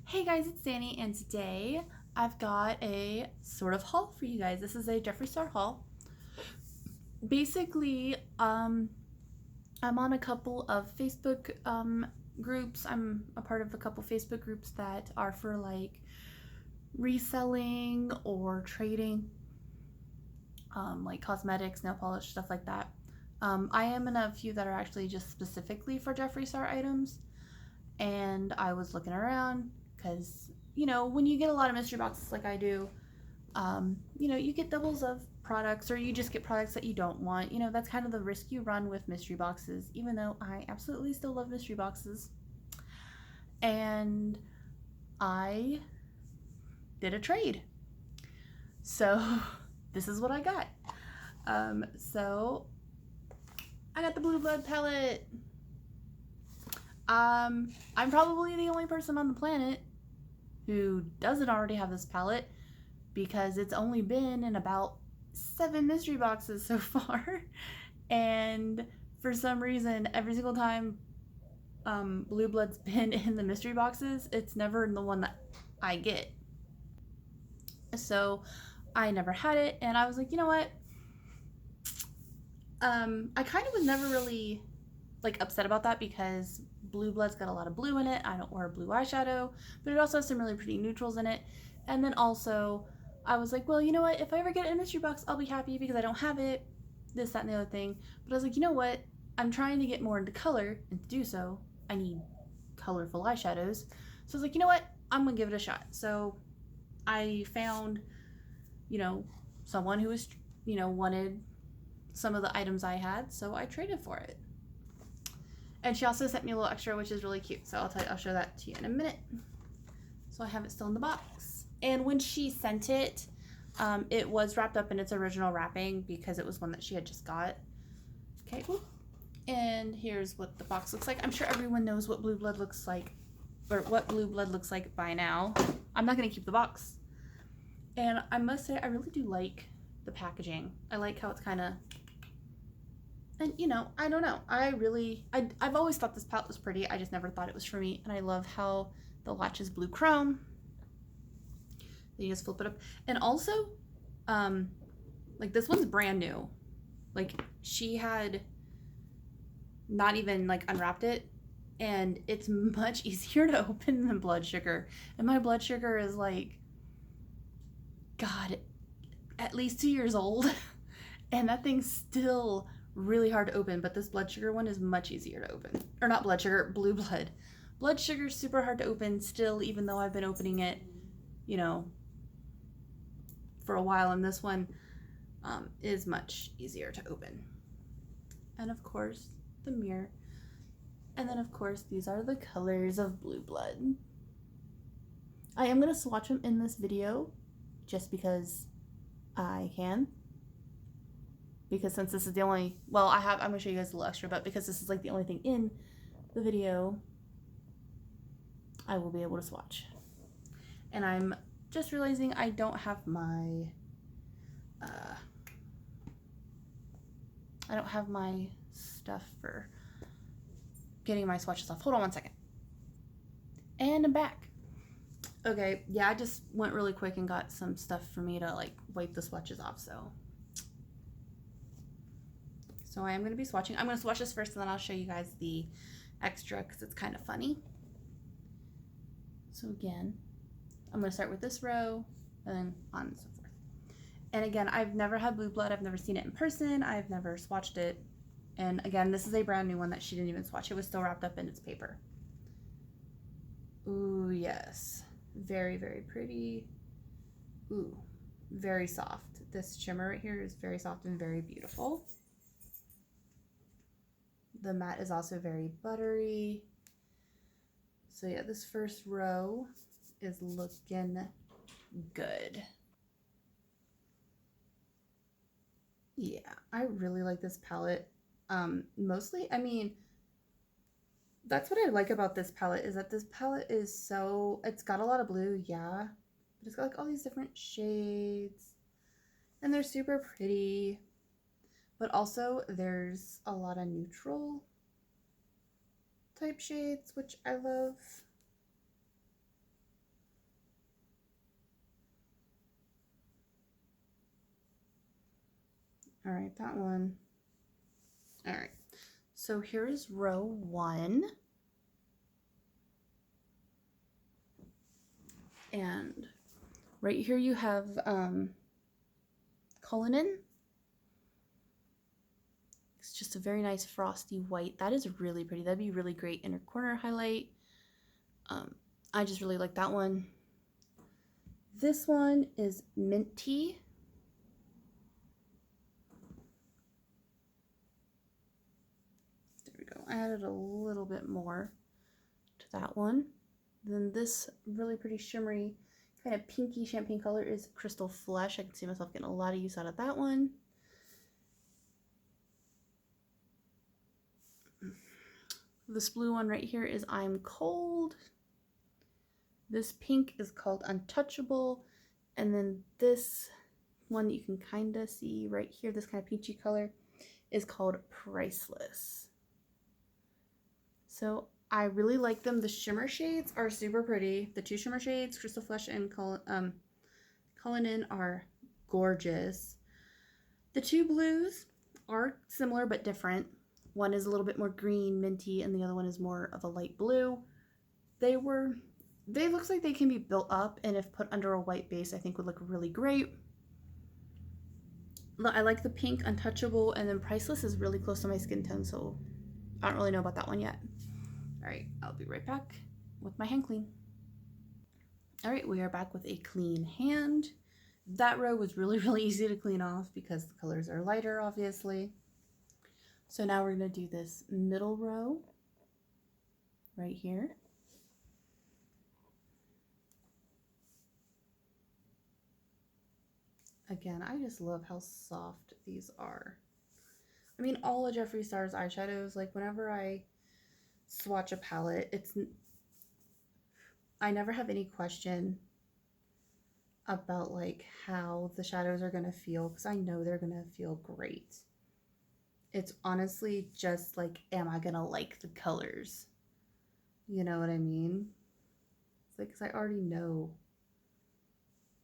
Hey guys, it's Danny, and today I've got a sort of haul for you guys. This is a Jeffree Star haul. Basically, I'm on a couple of Facebook groups. I'm a part of a couple Facebook groups that are for like reselling or trading, like cosmetics, nail polish, stuff like that. I am in a few that are actually just specifically for Jeffree Star items, and I was looking around because when you get a lot of mystery boxes like I do, you get doubles of products, or you just get products that you don't want. That's kind of the risk you run with mystery boxes, even though I absolutely still love mystery boxes. And I did a trade. So this is what I got. So I got the Blue Blood palette. I'm probably the only person on the planet who doesn't already have this palette, because it's only been in about 7 mystery boxes so far. And for some reason, every single time Blue Blood's been in the mystery boxes, it's never in the one that I get. So I never had it, and I was like, you know what? I kind of was never really like upset about that, because Blue Blood's got a lot of blue in it. I don't wear blue eyeshadow, but it also has some really pretty neutrals in it. And then also, I was like, well, you know what? If I ever get a mystery box, I'll be happy, because I don't have it, this, that, and the other thing. But I was like, you know what? I'm trying to get more into color, and to do so, I need colorful eyeshadows. So I was like, you know what? I'm going to give it a shot. So I found, someone who was, wanted some of the items I had, so I traded for it. And she also sent me a little extra, which is really cute. So I'll show that to you in a minute. So I have it still in the box. And when she sent it, it was wrapped up in its original wrapping, because it was one that she had just got. Okay. And here's what the box looks like. I'm sure everyone knows what Blue Blood looks like, or what Blue Blood looks like by now. I'm not going to keep the box. And I must say, I really do like the packaging. I like how it's kind of... And, I don't know. I've always thought this palette was pretty. I just never thought it was for me. And I love how the latch is blue chrome. Then you just flip it up. And also, like, this one's brand new. Like, she had not even, like, unwrapped it. And it's much easier to open than blood sugar. And my blood sugar is, like, God, at least 2 years old. And that thing's still really hard to open, but this blood sugar one is much easier to open. Or not blood sugar, Blue Blood. Blood sugar's super hard to open still, even though I've been opening it, for a while, and this one is much easier to open. And of course, the mirror. And then of course, these are the colors of Blue Blood. I am going to swatch them in this video, just because I can. Because since this is the only, I'm going to show you guys a little extra, but because this is like the only thing in the video, I will be able to swatch. And I'm just realizing I don't have my, stuff for getting my swatches off. Hold on one second. And I'm back. Okay, yeah, I just went really quick and got some stuff for me to like wipe the swatches off, so I am going to be swatching. I'm going to swatch this first, and then I'll show you guys the extra, because it's kind of funny. So again, I'm going to start with this row, and then on and so forth. And again, I've never had Blue Blood. I've never seen it in person. I've never swatched it. And again, this is a brand new one that she didn't even swatch. It was still wrapped up in its paper. Ooh, yes. Very, very pretty. Ooh, very soft. This shimmer right here is very soft and very beautiful. The matte is also very buttery. So yeah, this first row is looking good. Yeah, I really like this palette. Mostly, I mean, that's what I like about this palette, is that this palette is it's got a lot of blue, yeah, but it's got like all these different shades, and they're super pretty. But also, there's a lot of neutral type shades, which I love. All right, that one. All right, so here is row 1. And right here you have Cullinan. It's just a very nice frosty white. That is really pretty. That'd be really great inner corner highlight. I just really like that one. This one is Minty. There we go. I added a little bit more to that one. Then this really pretty shimmery kind of pinky champagne color is Crystal Flesh. I can see myself getting a lot of use out of that one. This blue one right here is I'm Cold. This pink is called Untouchable. And then this one that you can kind of see right here, this kind of peachy color, is called Priceless. So I really like them. The shimmer shades are super pretty. The 2 shimmer shades, Crystal Flesh and Cullinan, are gorgeous. The 2 blues are similar but different. One is a little bit more green, minty, and the other one is more of a light blue. They looks like they can be built up, and if put under a white base, I think would look really great. I like the pink Untouchable, and then Priceless is really close to my skin tone, so I don't really know about that one yet. All right, I'll be right back with my hand clean. All right, we are back with a clean hand. That row was really, really easy to clean off because the colors are lighter, obviously. So now we're going to do this middle row right here. Again, I just love how soft these are. I mean, all of Jeffree Star's eyeshadows, like whenever I swatch a palette, I never have any question about like how the shadows are going to feel because I know they're going to feel great. It's honestly just like, am I going to like the colors? You know what I mean? It's like, because I already know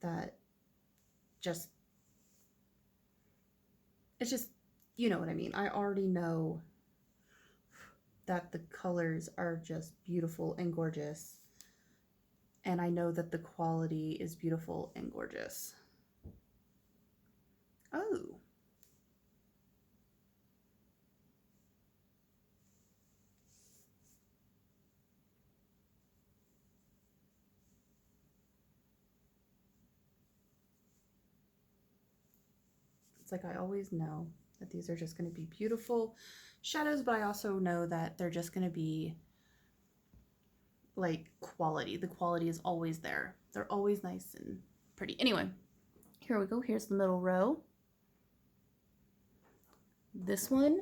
that it's just, you know what I mean? I already know that the colors are just beautiful and gorgeous. And I know that the quality is beautiful and gorgeous. Oh. It's like I always know that these are just going to be beautiful shadows, but I also know that they're just going to be like quality. The quality is always there. They're always nice and pretty. Anyway, here we go. Here's the middle row. This one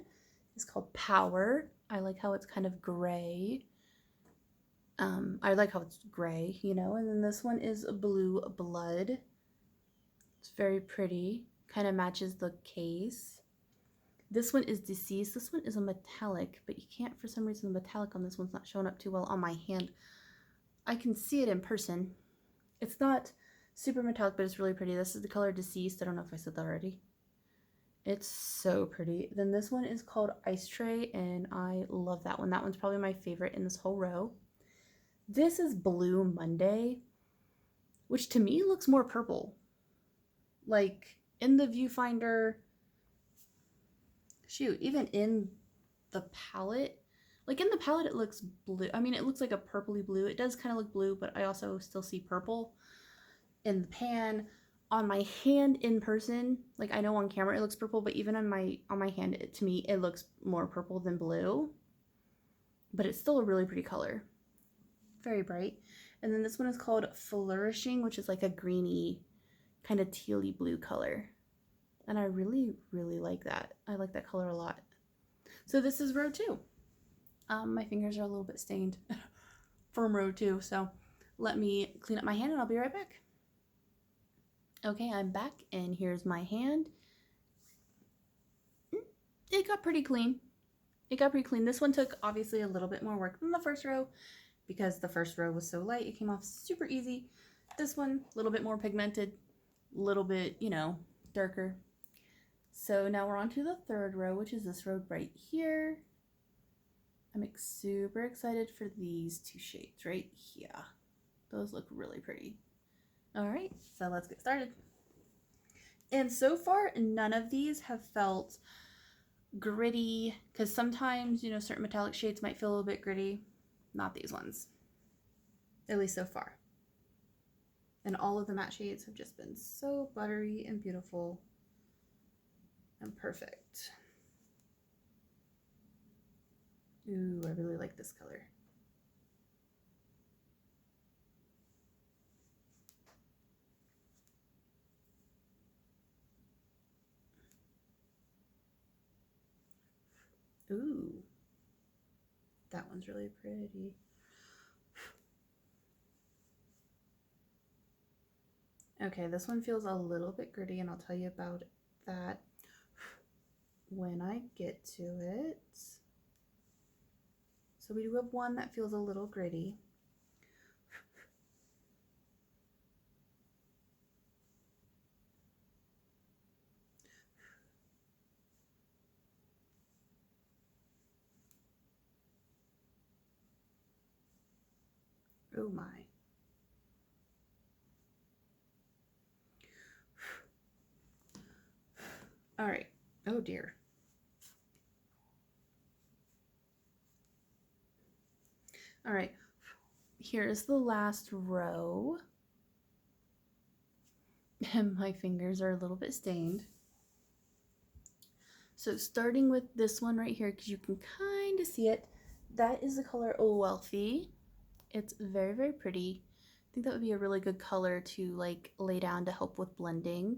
is called Power. I like how it's kind of gray. I like how it's gray, you know, and then this one is Blue Blood. It's very pretty. Kind of matches the case. This one is Deceased. This one is a metallic, but you can't, for some reason, the metallic on this one's not showing up too well on my hand. I can see it in person. It's not super metallic, but it's really pretty. This is the color Deceased. I don't know if I said that already. It's so pretty. Then this one is called Ice Tray, and I love that one. That one's probably my favorite in this whole row. This is Blue Monday, which to me looks more purple. Like in the viewfinder, shoot, even in the palette, like in the palette it looks blue. I mean, it looks like a purpley blue. It does kind of look blue, but I also still see purple in the pan. On my hand in person, like I know on camera it looks purple, but even on my hand, to me it looks more purple than blue. But it's still a really pretty color. Very bright. And then this one is called Flourishing, which is like a greeny kind of tealy blue color. And I really, really like that. I like that color a lot. So this is row 2. My fingers are a little bit stained from row 2. So let me clean up my hand and I'll be right back. Okay, I'm back and here's my hand. It got pretty clean. It got pretty clean. This one took obviously a little bit more work than the first row because the first row was so light. It came off super easy. This one, a little bit more pigmented, a little bit, you know, darker. So now we're on to the third row, which is this row right here. I'm super excited for these two shades right here. Those look really pretty. All right, so let's get started. And so far, none of these have felt gritty, because sometimes, you know, certain metallic shades might feel a little bit gritty. Not these ones, at least so far. And all of the matte shades have just been so buttery and beautiful and perfect. Ooh, I really like this color. Ooh, that one's really pretty. Okay, this one feels a little bit gritty, and I'll tell you about that when I get to it. So we do have one that feels a little gritty. Oh my. All right. Oh dear. All right. Here's the last row. And my fingers are a little bit stained. So starting with this one right here, because you can kind of see it, that is the color Oh Wealthy. It's very, very pretty. I think that would be a really good color to like lay down to help with blending.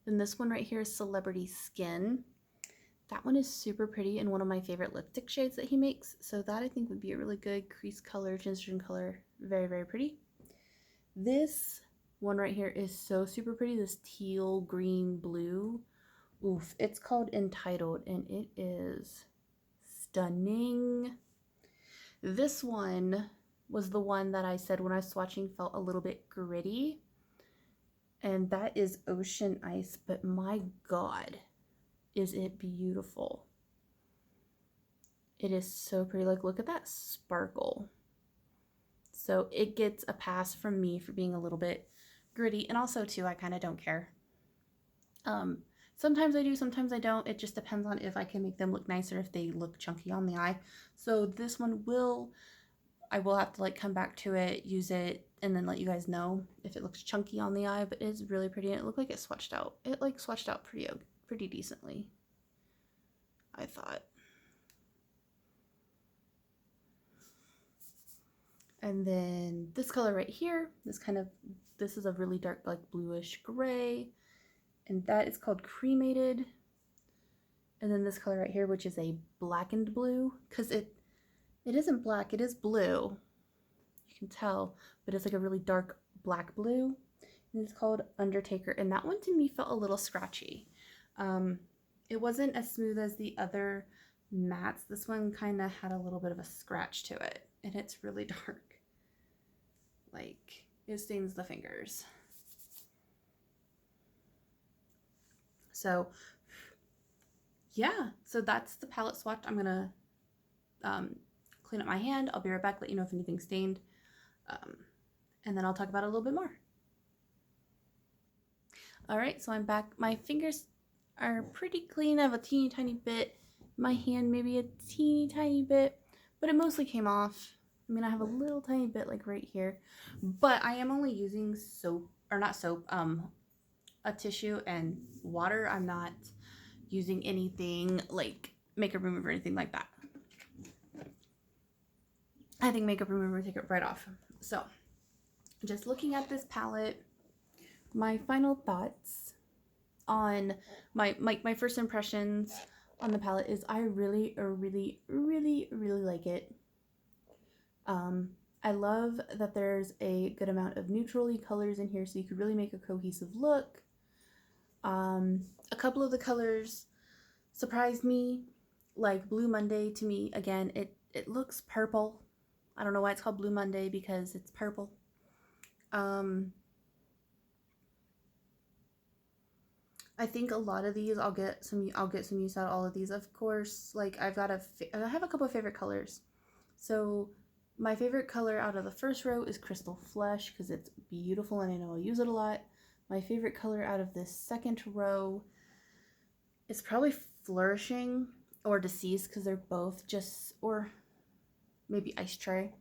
Then this one right here is Celebrity Skin. That one is super pretty and one of my favorite lipstick shades that he makes. So that I think would be a really good crease color, gingerbread color. Very, very pretty. This one right here is so super pretty. This teal, green, blue. Oof, it's called Entitled and it is stunning. This one was the one that I said when I was swatching felt a little bit gritty. And that is Ocean Ice, but my God, is it beautiful. It is so pretty. Like, look at that sparkle. So it gets a pass from me for being a little bit gritty. And also, too, I kind of don't care. Sometimes I do, sometimes I don't. It just depends on if I can make them look nice or if they look chunky on the eye. So this one I will have to like come back to it, use it, and then let you guys know if it looks chunky on the eye, but it's really pretty. And it looked like it swatched out. It like swatched out pretty decently, I thought. And then this color right here, this is a really dark like bluish gray, and that is called Cremated. And then this color right here, which is a blackened blue, because it isn't black, it is blue. You can tell, but it's like a really dark black blue. And it's called Undertaker, and that one to me felt a little scratchy. It wasn't as smooth as the other mattes. This one kind of had a little bit of a scratch to it, and it's really dark. Like, it stains the fingers. So yeah, so that's the palette swatch. I'm gonna clean up my hand. I'll be right back, let you know if anything's stained, and then I'll talk about it a little bit more. All right, so I'm back. My fingers are pretty clean. I have a teeny tiny bit. My hand maybe a teeny tiny bit, but it mostly came off. I mean, I have a little tiny bit like right here, but I am only using soap, or not soap, a tissue and water. I'm not using anything like makeup remover or anything like that. I think makeup remover would take it right off. So just looking at this palette, my final thoughts on my first impressions on the palette is I really like it. I love that there's a good amount of neutrally colors in here, so you could really make a cohesive look. A couple of the colors surprised me, like Blue Monday. To me, again, it looks purple. I don't know why it's called Blue Monday, because it's purple. I think a lot of these I'll get some use out of all of these. Of course, like I have a couple of favorite colors. So my favorite color out of the first row is Crystal Flesh because it's beautiful and I know I'll use it a lot. My favorite color out of this second row is probably Flourishing or Deceased because they're both just, or maybe Ice Tray.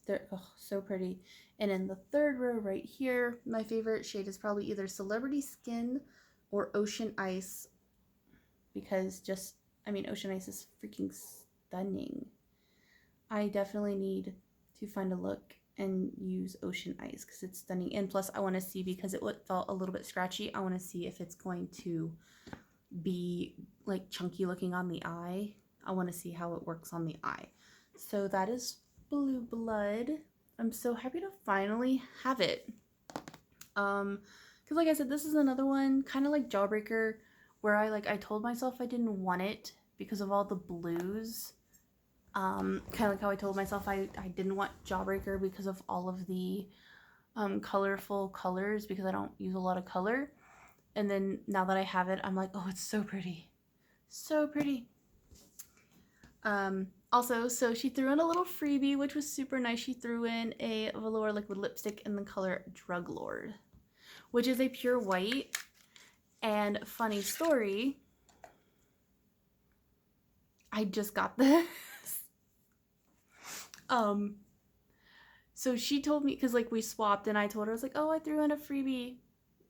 They're so pretty. And in the third row right here, my favorite shade is probably either Celebrity Skin or Ocean Ice because Ocean Ice is freaking stunning. I definitely need to find a look and use Ocean Ice because it's stunning. And plus I want to see, because it felt a little bit scratchy, I want to see if it's going to be like chunky looking on the eye. I want to see how it works on the eye. So that is Blue Blood. I'm so happy to finally have it. Because like I said, this is another one kind of like Jawbreaker where I told myself I didn't want it because of all the blues. Kind of like how I told myself I didn't want Jawbreaker because of all of the colorful colors, because I don't use a lot of color. And then now that I have it, I'm like, oh, it's so pretty. So pretty. Also, so she threw in a little freebie, which was super nice. She threw in a velour liquid lipstick in the color Drug Lord, which is a pure white. And funny story, I just got this. So she told me, because like we swapped and I told her, I was like, oh, I threw in a freebie,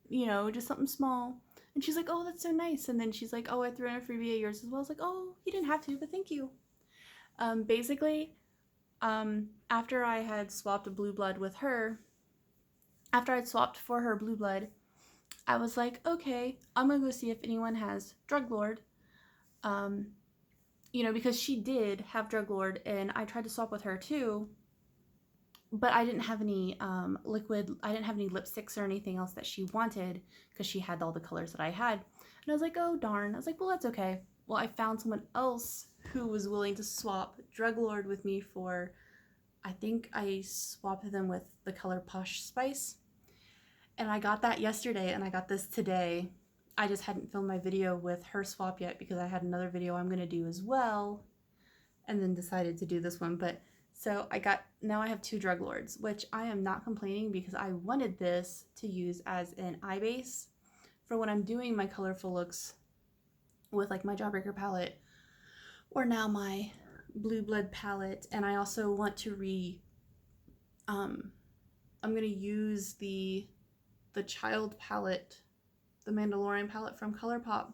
you know, just something small. And she's like, oh, that's so nice. And then she's like, oh, I threw in a freebie of yours as well. I was like, oh, you didn't have to, but thank you. Basically, after I had swapped a Blue Blood with her, after I'd swapped for her Blue Blood, I was like, okay, I'm gonna go see if anyone has Drug Lord. You know, because she did have Drug Lord and I tried to swap with her too, but I didn't have any I didn't have any lipsticks or anything else that she wanted because she had all the colors that I had. And I was like, oh darn. I was like, well, that's okay. Well, I found someone else who was willing to swap Drug Lord with me for, I think I swapped them with the color Posh Spice. And I got that yesterday and I got this today. I just hadn't filmed my video with her swap yet because I had another video I'm going to do as well, and then decided to do this one. But so now I have 2 Drug Lords, which I am not complaining because I wanted this to use as an eye base for when I'm doing my colorful looks with like my Jawbreaker palette or now my Blue Blood palette. And I also want to I'm going to use the Child palette, the Mandalorian palette from ColourPop.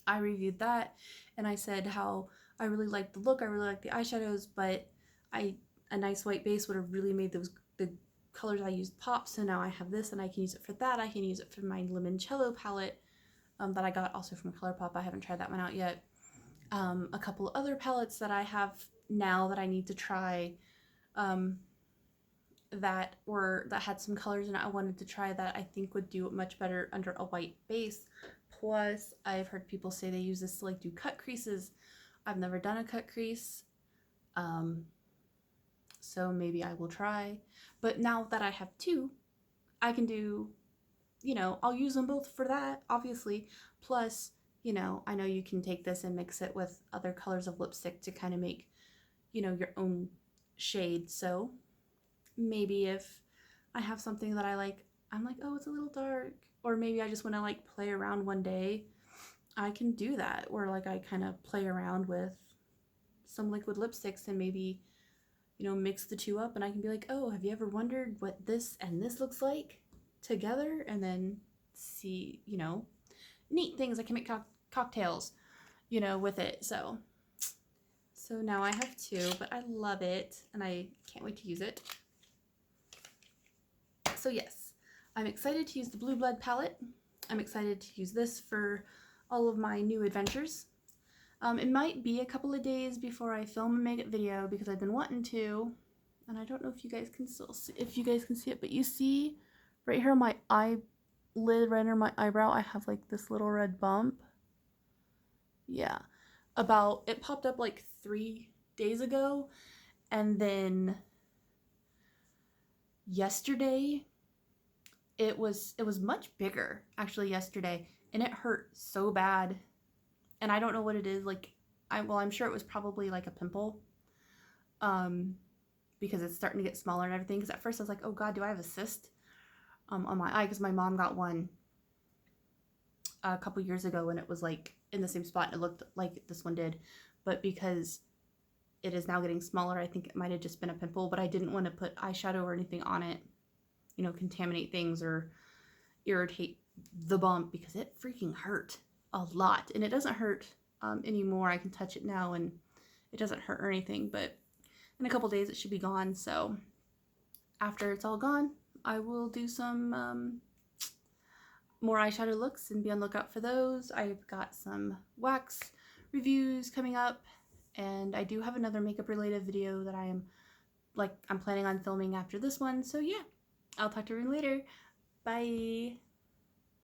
I reviewed that and I said how I really liked the look, I really liked the eyeshadows, but a nice white base would have really made the colors I used pop. So now I have this and I can use it for that. I can use it for my Limoncello palette that I got also from ColourPop. I haven't tried that one out yet. A couple other palettes that I have now that I need to try that had some colors and I wanted to try that I think would do much better under a white base. Plus, I've heard people say they use this to like do cut creases. I've never done a cut crease, so maybe I will try. But now that I have 2, I can do, you know, I'll use them both for that, obviously. Plus, you know, I know you can take this and mix it with other colors of lipstick to kind of make, you know, your own shade. So maybe if I have something that I like, I'm like, oh, it's a little dark, or maybe I just want to like play around one day, I can do that. Or like I kind of play around with some liquid lipsticks and maybe, you know, mix the 2 up and I can be like, oh, have you ever wondered what this and this looks like together? And then see, you know, neat things. I can make cocktails, you know, with it. So now I have 2, but I love it and I can't wait to use it. So yes, I'm excited to use the Blue Blood palette. I'm excited to use this for all of my new adventures. It might be a couple of days before I film a makeup video because I've been wanting to, and I don't know if you guys can still see, it, but you see right here on my eyelid, right under my eyebrow, I have like this little red bump. Yeah, it popped up like 3 days ago, and then yesterday it was much bigger actually yesterday, and it hurt so bad. And I don't know what it is. Like, I'm sure it was probably like a pimple. Because it's starting to get smaller and everything. Because at first I was like, oh God, do I have a cyst on my eye? Because my mom got one a couple years ago and it was like in the same spot. It looked like this one did. But because it is now getting smaller, I think it might have just been a pimple. But I didn't want to put eyeshadow or anything on it, you know, contaminate things or irritate the bump, because it freaking hurt a lot. And it doesn't hurt anymore. I can touch it now and it doesn't hurt or anything. But in a couple days it should be gone. So after it's all gone, I will do some more eyeshadow looks and be on the lookout for those. I've got some wax reviews coming up, and I do have another makeup related video that I'm planning on filming after this one. So yeah, I'll talk to you later. Bye.